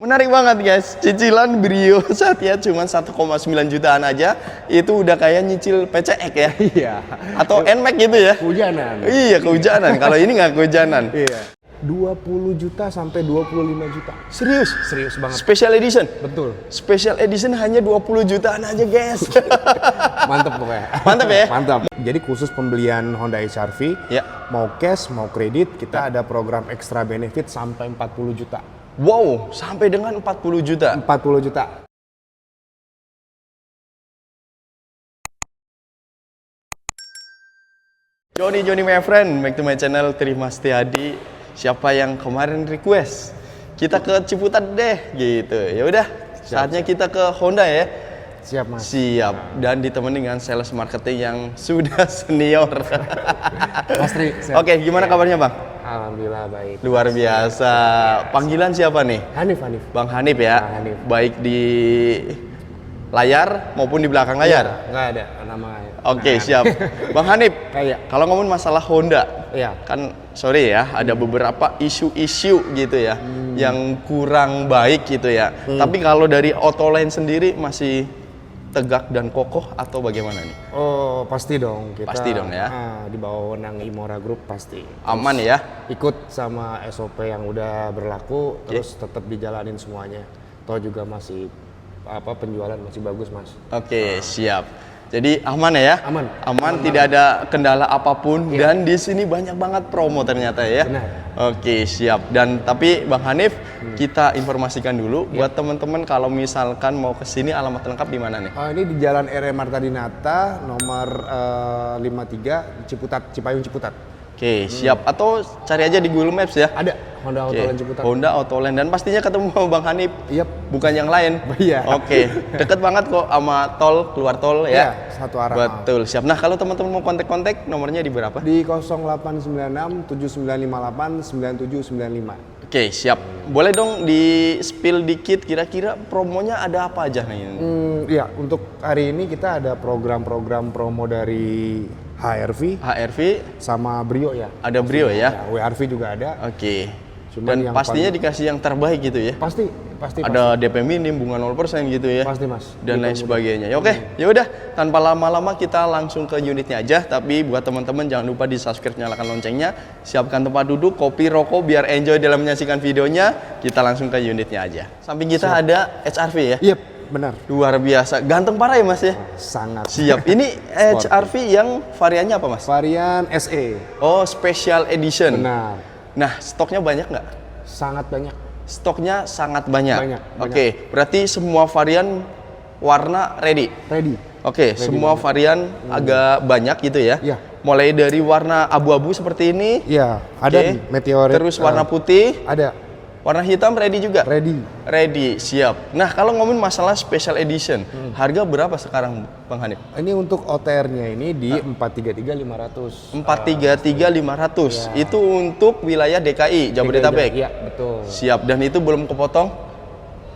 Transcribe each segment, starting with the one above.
Menarik banget guys, cicilan Brio Satya cuma 1,9 jutaan aja, itu udah kayak nyicil PCX ya? Iya. Atau NMAX gitu ya? Kehujanan. Iya, kehujanan. Kalau ini nggak kehujanan. Iya. 20 juta sampai 25 juta. Serius? Serius banget. Special edition? Betul. Special edition hanya 20 jutaan aja guys. Mantap pokoknya. Mantap ya? Mantap. Jadi khusus pembelian Honda HR-V, Ya. mau cash, mau kredit, kita ada program extra benefit sampai 40 juta. Wow, sampai dengan 40 juta. 40 juta. Johnny my friend, back to my channel Terima Setiadi. Siapa yang kemarin request kita ke Ciputat deh gitu. Ya udah, saatnya kita ke Honda ya. Siap mas. Siap, dan ditemani dengan sales marketing yang sudah senior. Mas Tri. Oke, gimana kabarnya bang? Alhamdulillah baik. Luar biasa. Panggilan siapa nih? Hanif. Bang Hanif ya. Bang Hanif. Baik di layar maupun di belakang layar. Nggak ada nama. Oke, siap. Bang Hanif, Kayak. kalau ngomong masalah Honda, Iya. kan sorry ya, ada beberapa isu-isu gitu ya yang kurang baik gitu ya. Tapi kalau dari Autoline sendiri masih tegak dan kokoh atau bagaimana nih? Oh pasti dong. Kita, Pasti dong ya. Di bawah wewenang Imora Group pasti. Aman ya? Ikut sama SOP yang udah berlaku, terus tetap dijalanin semuanya. Toh juga masih penjualan masih bagus mas. Oke, siap. Jadi aman ya? Aman, tidak ada kendala apapun dan di sini banyak banget promo ternyata ya. Benar. Oke, siap. Dan tapi Bang Hanif, kita informasikan dulu buat teman-teman kalau misalkan mau ke sini alamat lengkap di mana nih? Ini di Jalan R.E. Marta Dinata nomor 53 Cipayung Ciputat. Oke, siap. Atau cari aja di Google Maps ya. Ada Honda Autoline Ciputat. Honda Autoline, dan pastinya ketemu sama Bang Hanif. Yap. Bukan yang lain. Iya. Oke, deket banget kok sama tol, keluar tol ya. Iya, satu arah. Betul, siap. Nah, kalau teman-teman mau kontak-kontak, nomornya di berapa? Di 0896 7958 9795. Oke, siap. Boleh dong di spill dikit kira-kira promonya ada apa aja nih? Ya, untuk hari ini kita ada program-program promo dari HR-V HRV sama Brio ya. ada Brio ya. Ya, WR-V juga ada. Oke. Cuman Dan yang pastinya dikasih yang terbaik gitu ya. Pasti. Ada DP minim, bunga 0% gitu ya. Pasti mas. Dan lain sebagainya. Ya, oke, ya udah, tanpa lama-lama kita langsung ke unitnya aja. Tapi buat teman-teman jangan lupa di subscribe, nyalakan loncengnya, siapkan tempat duduk, kopi, rokok biar enjoy dalam menyaksikan videonya. Kita langsung ke unitnya aja. Samping kita ada HR-V ya. Iya, benar. Luar biasa, ganteng parah ya mas ya. Sangat. Siap. Ini HR-V yang variannya apa mas? Varian SE. Oh, special edition. Benar. Nah, stoknya banyak nggak? Sangat banyak. Stoknya sangat banyak. Banyak. Oke, berarti semua varian warna ready. Ready. Oke, semua varian agak banyak gitu ya. Iya. Mulai dari warna abu-abu seperti ini. Iya, ada Oke. nih Meteor. Terus warna putih, Ada. warna hitam ready juga. Ready. Ready, siap. Nah, kalau ngomongin masalah special edition, harga berapa sekarang Bang Hanif? Ini untuk OTR-nya ini di 433.500. 433.500. Itu untuk wilayah DKI, Jabodetabek. Iya, betul. Siap, dan itu belum kepotong?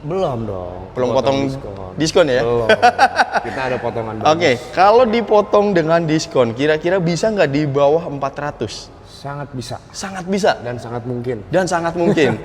Belum dong. Belum potong diskon ya? Belum. Kita ada potongan bonus. Oke, kalau dipotong dengan diskon, kira-kira bisa nggak di bawah 400? Sangat bisa. Sangat bisa Dan sangat mungkin. dan sangat mungkin.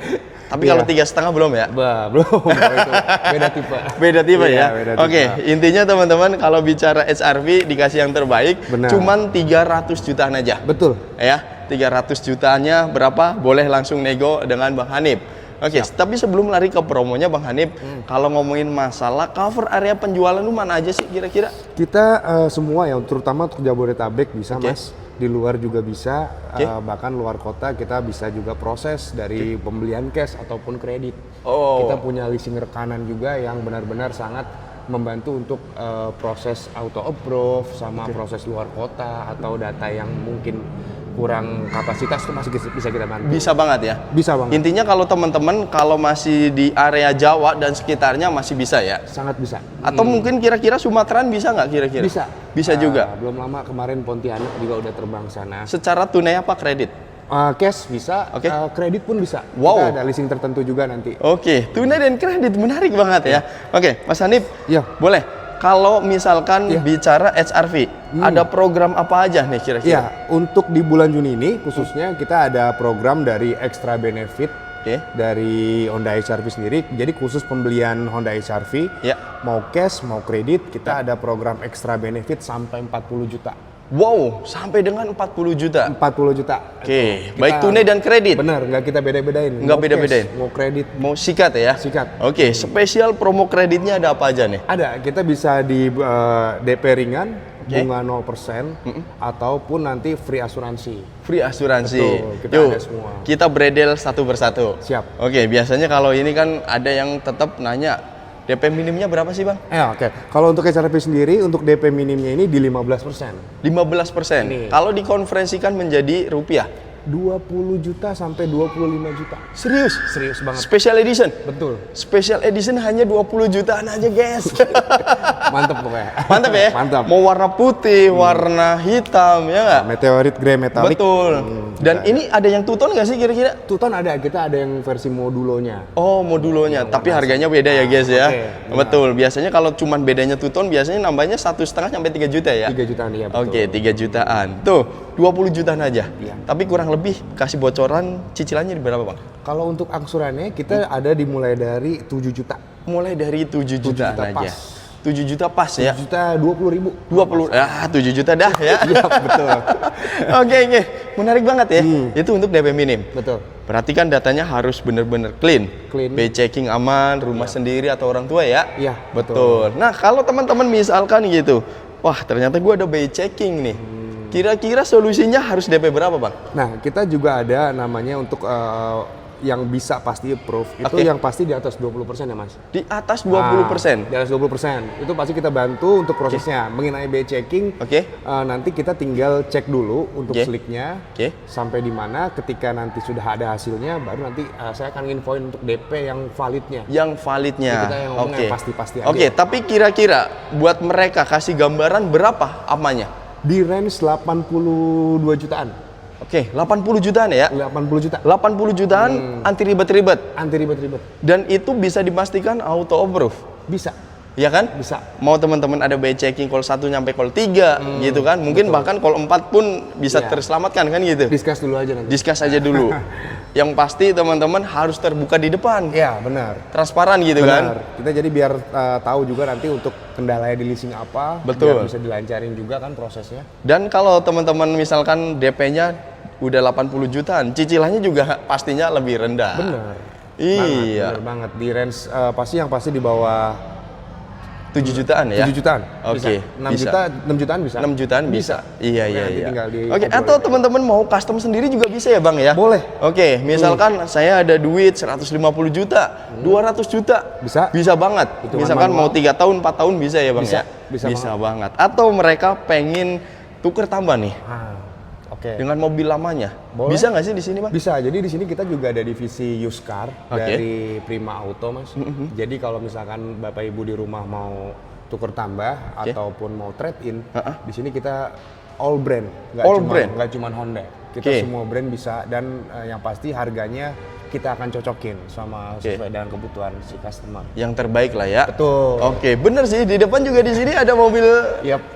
Tapi Iya. kalau 3,5 belum ya? Belum. Itu beda tipe. Beda tipe Iya, ya. beda tipe. Oke, intinya teman-teman kalau bicara HR-V dikasih yang terbaik, Benar. cuman 300 jutaan aja. Betul. Ya, 300 jutaannya berapa? Boleh langsung nego dengan Bang Hanif. Oke, tapi sebelum lari ke promonya Bang Hanif, kalau ngomongin masalah cover area penjualan lu mana aja sih kira-kira? Kita semua ya, terutama untuk Jabodetabek bisa Oke. mas. Di luar juga bisa, Oke. bahkan luar kota kita bisa juga proses dari pembelian cash ataupun kredit. Oh. Kita punya leasing rekanan juga yang benar-benar sangat membantu untuk proses auto approve sama proses luar kota atau data yang mungkin kurang kapasitas itu masih bisa kita bantu. Bisa banget ya? Bisa banget. Intinya kalau teman-teman kalau masih di area Jawa dan sekitarnya masih bisa ya? Sangat bisa. Atau mungkin kira-kira Sumateraan bisa nggak kira-kira? Bisa. Bisa juga? Belum lama kemarin Pontianak juga udah terbang sana. Secara tunai apa kredit? Cash bisa, Oke. kredit pun bisa. Wow. Kita ada leasing tertentu juga nanti. Oke, tunai dan kredit menarik banget ya. Oke, Mas Hanif, Iya. boleh. Kalau misalkan Iya. bicara HR-V, ada program apa aja nih kira-kira? Iya, untuk di bulan Juni ini khususnya kita ada program dari extra benefit dari Honda HR-V sendiri. Jadi khusus pembelian Honda HR-V, mau cash, mau kredit, kita ada program extra benefit sampai 40 juta. Wow, sampai dengan 40 juta. 40 juta. Oke, baik tunai dan kredit. Benar, nggak kita beda-bedain. Nggak beda-bedain. Mau kredit, mau sikat ya? Sikat. Oke, spesial promo kreditnya ada apa aja nih? Ada, kita bisa di DP ringan, bunga 0%, ataupun nanti free asuransi. Free asuransi. Betul, kita Yuk, ada semua. kita bredel satu persatu. Siap. Oke, biasanya kalau ini kan ada yang tetap nanya, DP minimnya berapa sih Bang? Oke. Kalau untuk HR-V sendiri, untuk DP minimnya ini di 15%. 15%. Kalau dikonversikan menjadi rupiah? 20 juta sampai 25 juta. Serius? Serius banget. Special edition? Betul. Special edition hanya 20 jutaan aja guys. Mantep pokoknya. Mantap ya? Mantap. Mau warna putih, warna hitam, ya nggak? Meteorit grey metallic. Betul. Dan ini ada yang two-tone nggak sih kira-kira? Two-tone ada, kita ada yang versi modulonya. Oh, modulonya. Tapi harganya beda ya guys ya? Betul. Biasanya kalau cuman bedanya two-tone, biasanya nambahnya 1,5 sampai 3 juta ya? 3 jutaan ya, betul. Oke, 3 jutaan. Tuh, 20 jutaan aja. Iya. Tapi kurang lebih kasih bocoran cicilannya di berapa Bang? Kalau untuk angsurannya kita ada dimulai dari 7 juta. Mulai dari 7 jutaan juta aja. pas. 7 juta pas ya? 7 juta 20.000. 7 juta dah ya? Iya, betul. Oke. Menarik banget ya. Itu untuk DP minim. Betul. Berarti kan datanya harus bener-bener clean. By checking aman, rumah sendiri atau orang tua ya? Iya, betul. Nah, kalau teman-teman misalkan gitu, wah ternyata gue ada by checking nih. Kira-kira solusinya harus DP berapa Bang? Nah, kita juga ada namanya untuk yang bisa pasti approve, itu yang pasti di atas 20% ya Mas? Di atas 20%? Di atas 20%, itu pasti kita bantu untuk prosesnya. Mengenai by checking, nanti kita tinggal cek dulu untuk slicknya, sampai di mana, ketika nanti sudah ada hasilnya, baru nanti saya akan infoin untuk DP yang validnya. Yang validnya? Kita yang ngomong yang pasti-pasti aja. Oke, tapi kira-kira buat mereka kasih gambaran berapa amanya? Di range 82 jutaan. Oke, 80 jutaan ya? 80 juta. 80 jutaan anti ribet-ribet. Anti ribet-ribet. Dan itu bisa dipastikan auto approve. Bisa. Iya kan? Bisa. Mau teman-teman ada by checking call 1 nyampe call 3 gitu kan. Mungkin bahkan call 4 pun bisa terselamatkan kan gitu. Discuss dulu aja nanti. Discuss aja dulu. Yang pasti teman-teman harus terbuka di depan. Iya, benar. Transparan gitu kan. Kita jadi biar tahu juga nanti untuk kendalanya di leasing apa. Betul. Biar bisa dilancarin juga kan prosesnya. Dan kalau teman-teman misalkan DP-nya udah 80 jutaan, cicilannya juga pastinya lebih rendah. Benar. Iya. Benar banget. Di range pasti di bawah 7 jutaan ya? 7 jutaan. Oke. 6 jutaan bisa. 6 jutaan bisa. Iya. Oke, Oke, atau teman-teman mau custom sendiri juga bisa ya, Bang ya? Boleh. Oke, misalkan saya ada duit 150 juta, 200 juta. Bisa. Bisa banget. Hitungan Misalkan manual. mau 3 tahun, 4 tahun bisa ya, Bang Bisa. ya? Bisa banget. Atau mereka pengen tuker tambah nih. Oke. Dengan mobil lamanya. Boleh. Bisa nggak sih di sini, Bang? Bisa. Jadi di sini kita juga ada divisi used car dari Prima Auto, Mas. Jadi kalau misalkan Bapak Ibu di rumah mau tuker tambah ataupun mau trade in, di sini kita all brand, nggak cuma Honda. Kita semua brand bisa, dan yang pasti harganya kita akan cocokin sama sesuai dengan kebutuhan si customer. Yang terbaik lah ya. Betul. Oke, bener sih, di depan juga di sini ada mobil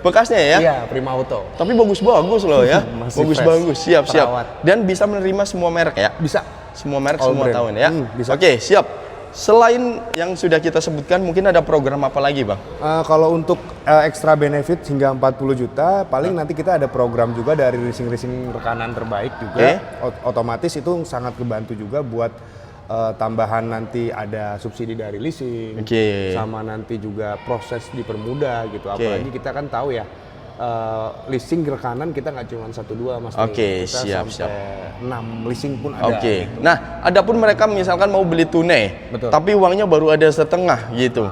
bekasnya ya. Iya, Prima Auto. Tapi bagus-bagus loh ya. Bagus-bagus, siap. Dan bisa menerima semua merek ya? Bisa. Semua merek, all semua brand. tahun ya? Bisa. Oke, siap. Selain yang sudah kita sebutkan, mungkin ada program apa lagi, Bang? Kalau untuk extra benefit hingga 40 juta, paling nanti kita ada program juga dari racing rekanan terbaik juga. Otomatis itu sangat kebantu juga buat tambahan, nanti ada subsidi dari leasing, sama nanti juga proses dipermudah gitu. Apalagi kita kan tahu ya, leasing rekanan kita nggak cuma 1-2 Mas. Oke, kita siap. 6 leasing pun ada. Oke. Gitu. Nah, adapun mereka misalkan mau beli tunai, tapi uangnya baru ada setengah gitu.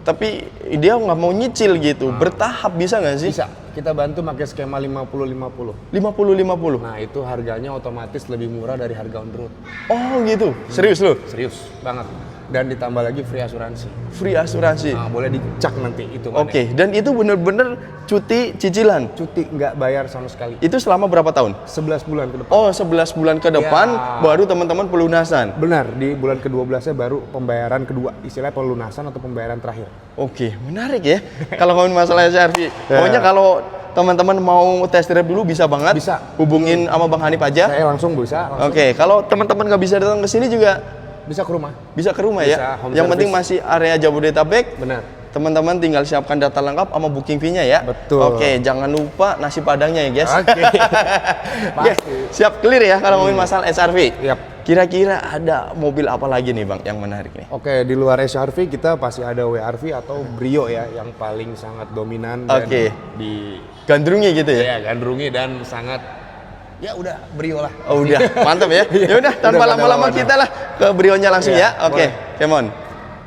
Tapi dia nggak mau nyicil gitu, bertahap bisa nggak sih? Bisa. Kita bantu pakai skema 50-50. 50-50? Nah, itu harganya otomatis lebih murah dari harga on road. Oh gitu? Serius lu? Serius banget. Dan ditambah lagi free asuransi. Free asuransi? Nah, boleh dicek nanti itu. Oke, dan itu bener-bener cuti cicilan? Cuti, nggak bayar sama sekali. Itu selama berapa tahun? 11 bulan ke depan. Oh, 11 bulan ke depan baru teman-teman pelunasan? Benar, di bulan ke-12-nya baru pembayaran kedua. Istilahnya pelunasan atau pembayaran terakhir. Oke, menarik ya. Kalau ngomongin masalah SRV. Pokoknya kalau teman-teman mau test drive dulu bisa banget. Bisa. Hubungin sama Bang Hanif aja. Saya langsung bisa. Oke, kalau teman-teman nggak bisa datang ke sini juga Bisa ke rumah. bisa ke rumah Bisa, ya. home Yang penting service. masih area Jabodetabek. Benar. Teman-teman tinggal siapkan data lengkap sama booking fee-nya ya. Betul. Oke, jangan lupa nasi padangnya ya, guys. Oke. Oke, Pasti. siap clear ya kalau ngomongin masalah SRV. Yap. Kira-kira ada mobil apa lagi nih Bang yang menarik nih? Oke, di luar SRV kita pasti ada WRV atau Brio ya yang paling sangat dominan dan Oke. di Gandrungi gitu ya? gandrungi dan sangat ya udah Brio lah. Oh udah, mantap ya. Ya udah, tanpa Udah, lama-lama mantap. kita lah ke Brionya langsung Iya, ya. Oke, boleh. come on.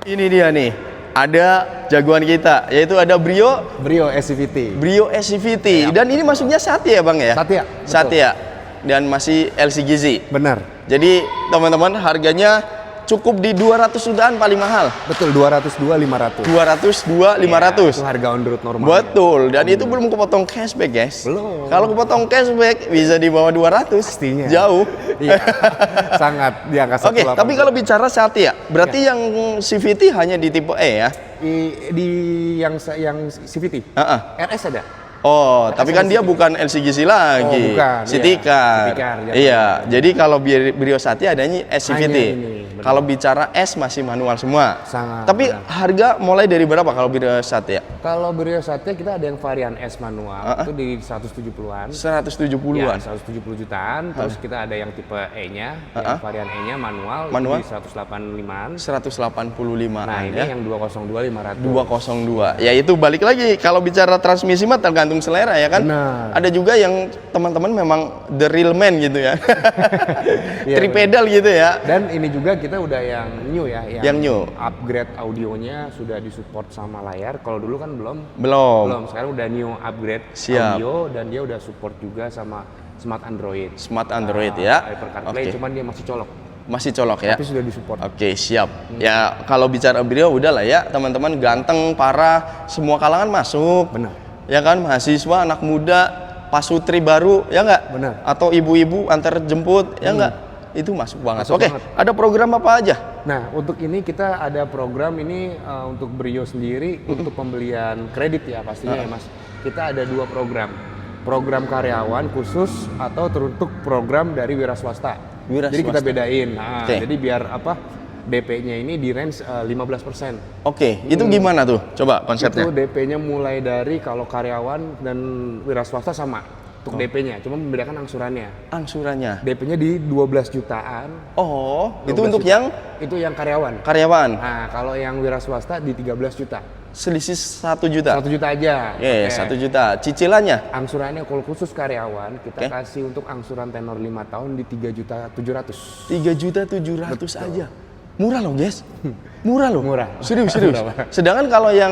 Ini dia nih. Ada jagoan kita, yaitu ada Brio Brio SCVT. Brio SCVT. Dan ini masuknya Satya ya Bang ya? Satya, betul. Satya. Dan masih LC Gizi. Benar. Jadi teman-teman harganya cukup di 200 jutaan paling mahal. Betul 202 500. 202 Itu 500. harga on the road normal. Betul, dan itu belum kepotong cashback, guys. Belum. Kalau kepotong cashback bisa di bawah 200. Pastinya. Jauh. Iya. Sangat di angka 180. Oke, tapi kalau bicara Satya, berarti yang CVT hanya di tipe E ya? di yang CVT. Heeh. RS ada. Oh, tapi kan dia bukan LCGC lagi. Oh, bukan, City iya. Car. City Car, jangan. Iya, jadi kalau Brio Satya adanya SCVT. Hanya ini, benar. Kalau bicara S masih manual semua. Sangat, Tapi benar. harga mulai dari berapa kalau Brio Satya? Kalau Brio Satya kita ada yang varian S manual itu di 170-an. 170-an. Ya, 170 jutaan. Terus kita ada yang tipe E-nya, yang varian E-nya manual, Manual? itu di 185-an. 185-an Nah, ini ya. yang 202 500. 202. Ya itu balik lagi kalau bicara transmisi mah tergantung selera ya kan. Benar. Ada juga yang teman-teman memang the real man gitu ya. Iya, Tripedal gitu ya. Dan ini juga kita udah yang new ya, Yang new. upgrade audionya sudah disupport sama layar. Kalau dulu kan belum. Belum. Sekarang udah new upgrade Siap. audio dan dia udah support juga sama smart Android. Smart Android ya. Apple CarPlay, Oke. cuman dia masih colok. Masih colok ya. Tapi sudah disupport. Oke, siap. Ya, kalau bicara Brio udah lah ya, teman-teman ganteng, parah, semua kalangan masuk. Benar. Ya kan, mahasiswa, anak muda, pasutri baru, ya enggak? Benar. Atau ibu-ibu antar jemput, ya enggak? Itu masuk banget. Masuk Oke, banget. ada program apa aja? Nah, untuk ini kita ada program ini untuk Brio sendiri untuk pembelian kredit ya pastinya ya Mas. Kita ada 2 program. Program karyawan khusus atau teruntuk program dari wira swasta. Wira Jadi kita swasta. bedain. Nah, Oke. jadi biar apa? DP-nya ini di range 15%. Oke, itu gimana tuh? Coba konsepnya. Itu DP-nya mulai dari kalau karyawan dan wira swasta sama untuk DP-nya, cuma membedakan angsurannya. Angsurannya. DP-nya di 12 jutaan. Oh, itu 12 untuk juta. yang Itu yang karyawan. karyawan. Nah, kalau yang wira swasta di 13 juta. Selisih 1 juta. 1 juta aja. Oke, Oke. 1 juta. Cicilannya? Angsurannya kalau khusus karyawan kita Oke. kasih untuk angsuran tenor 5 tahun di 3.700.000. 3.700.000 aja. Murah loh, guys. Murah loh. Murah. Serius. Murah. Sedangkan kalau yang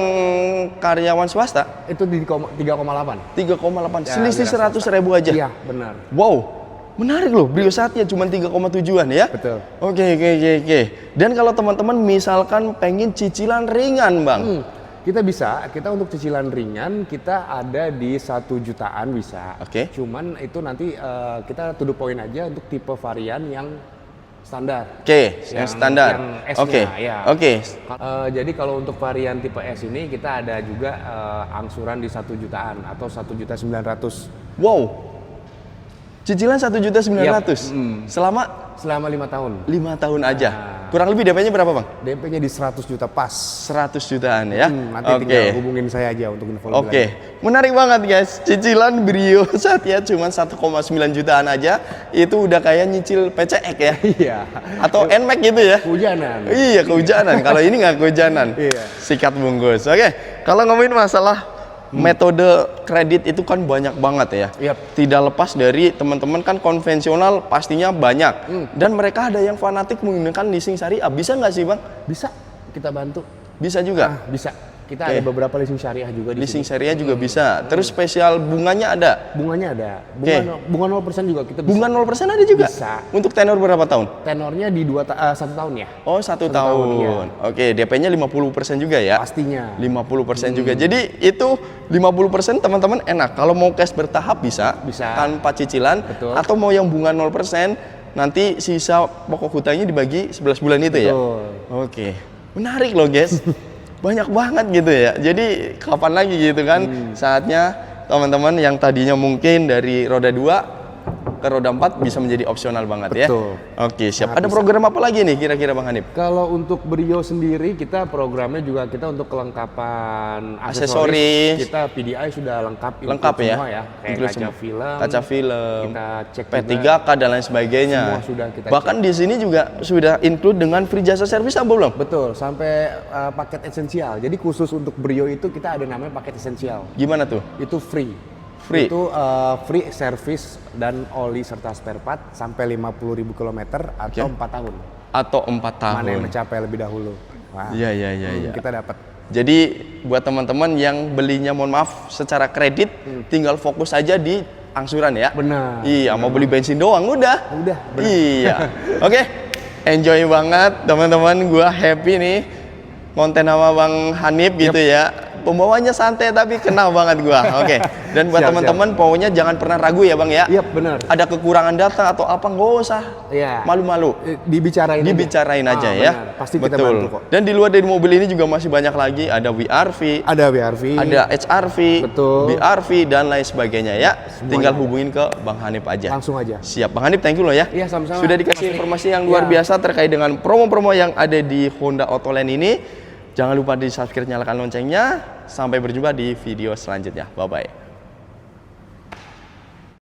karyawan swasta Itu di 3,8. 3,8. Ya, Selisih wira 100.000 aja. Iya, benar. Wow. Menarik loh, Brio Satya cuma 3,7-an ya. Betul. Oke. Dan kalau teman-teman misalkan pengen cicilan ringan, Bang. Kita bisa, kita untuk cicilan ringan kita ada di 1 jutaan bisa. Oke. Cuman itu nanti kita to the point aja untuk tipe varian yang standar. Oke, yang standar. Yang S-nya, Oke. ya. Oke. Jadi kalau untuk varian tipe S ini kita ada juga angsuran di 1 jutaan atau 1.900.000 Wow. Cicilan 1.900.000. Selama selama 5 tahun. 5 tahun aja. Kurang lebih DP-nya berapa, Bang? DP-nya di 100 juta pas. 100 jutaan ya. Nanti tinggal hubungin saya aja untuk info lebih Oke, menarik banget guys. Cicilan Brio Satya cuma 1,9 jutaan aja, itu udah kayak nyicil PCX ya, Iya. atau NMAX gitu ya. Hujanan. Iya, kehujanan. Kalau ini nggak kehujanan. Iya. Sikat bungkus. Oke, kalau ngomongin masalah metode kredit itu kan banyak banget ya. Yap. Tidak lepas dari teman-teman kan konvensional pastinya banyak. Dan mereka ada yang fanatik menggunakan leasing syariah. Bisa nggak sih, Bang? Bisa kita bantu. Bisa juga. Bisa. Kita Oke. ada beberapa leasing syariah juga di Leasing sini. syariah juga bisa. Terus spesial bunganya ada. Bunganya ada. Oke. Bunga 0% juga kita bisa. Bunga 0% ada juga? Bisa. Untuk tenor berapa tahun? Tenornya di 1 tahun ya. Oh, 1 1 tahun, tahun. iya. Oke, DP-nya 50% juga ya? Pastinya. 50% juga. Jadi itu 50% teman-teman enak. Kalau mau cash bertahap bisa. Bisa. Tanpa cicilan. Betul. Atau mau yang bunga 0%, nanti sisa pokok hutangnya dibagi 11 bulan itu ya? Betul. Oke. Menarik loh, guys. Banyak banget gitu ya. Jadi kapan lagi gitu kan saatnya teman-teman yang tadinya mungkin dari roda 2 ke roda 4 bisa menjadi opsional banget. Betul. Ya. Oke, siap. Sangat Ada bisa. program apa lagi nih kira-kira Bang Hanif? Kalau untuk Brio sendiri kita programnya juga kita untuk kelengkapan Aksesoris. kita PDI sudah lengkap Lengkap include ya? semua ya, kayak Include kaca semua. film, Kaca film, kita cek P3K dan lain sebagainya. Semua sudah kita Bahkan di sini juga sudah include dengan free jasa servis apa belum? betul, sampai paket esensial. Jadi khusus untuk Brio itu kita ada namanya paket esensial. Gimana tuh? Itu free. Free? Itu free service dan oli serta spare part sampai 50.000 km atau 4 tahun. Atau 4 tahun. Mana yang mencapai lebih dahulu. Wah, Iya. kita dapat. Jadi buat teman-teman yang belinya mohon maaf secara kredit, tinggal fokus aja di angsuran ya. Benar. Iya, mau beli bensin doang udah. Udah, benar. Iya. Oke. Enjoy banget teman-teman, gua happy nih konten sama Bang Hanif gitu ya. Pembawanya santai tapi kena banget gua. Oke. Dan buat Siap, teman-teman pokoknya jangan pernah ragu ya Bang ya. Iya, benar. Ada kekurangan data atau apa nggak usah Iya. malu-malu. Dibicarain aja ya. benar. Pasti kita bantu kok. Dan di luar dari mobil ini juga masih banyak lagi, ada WRV, Ada WRV. ada HRV, Betul. BRV dan lain sebagainya ya. Semuanya Tinggal ada. hubungin ke Bang Hanif aja. Langsung aja. Siap, Bang Hanif, thank you loh ya. Iya, sama-sama. Sudah dikasih Mas informasi yang luar Iya. biasa terkait dengan promo-promo yang ada di Honda Autoland ini. Jangan lupa di subscribe, nyalakan loncengnya. Sampai berjumpa di video selanjutnya. Bye-bye.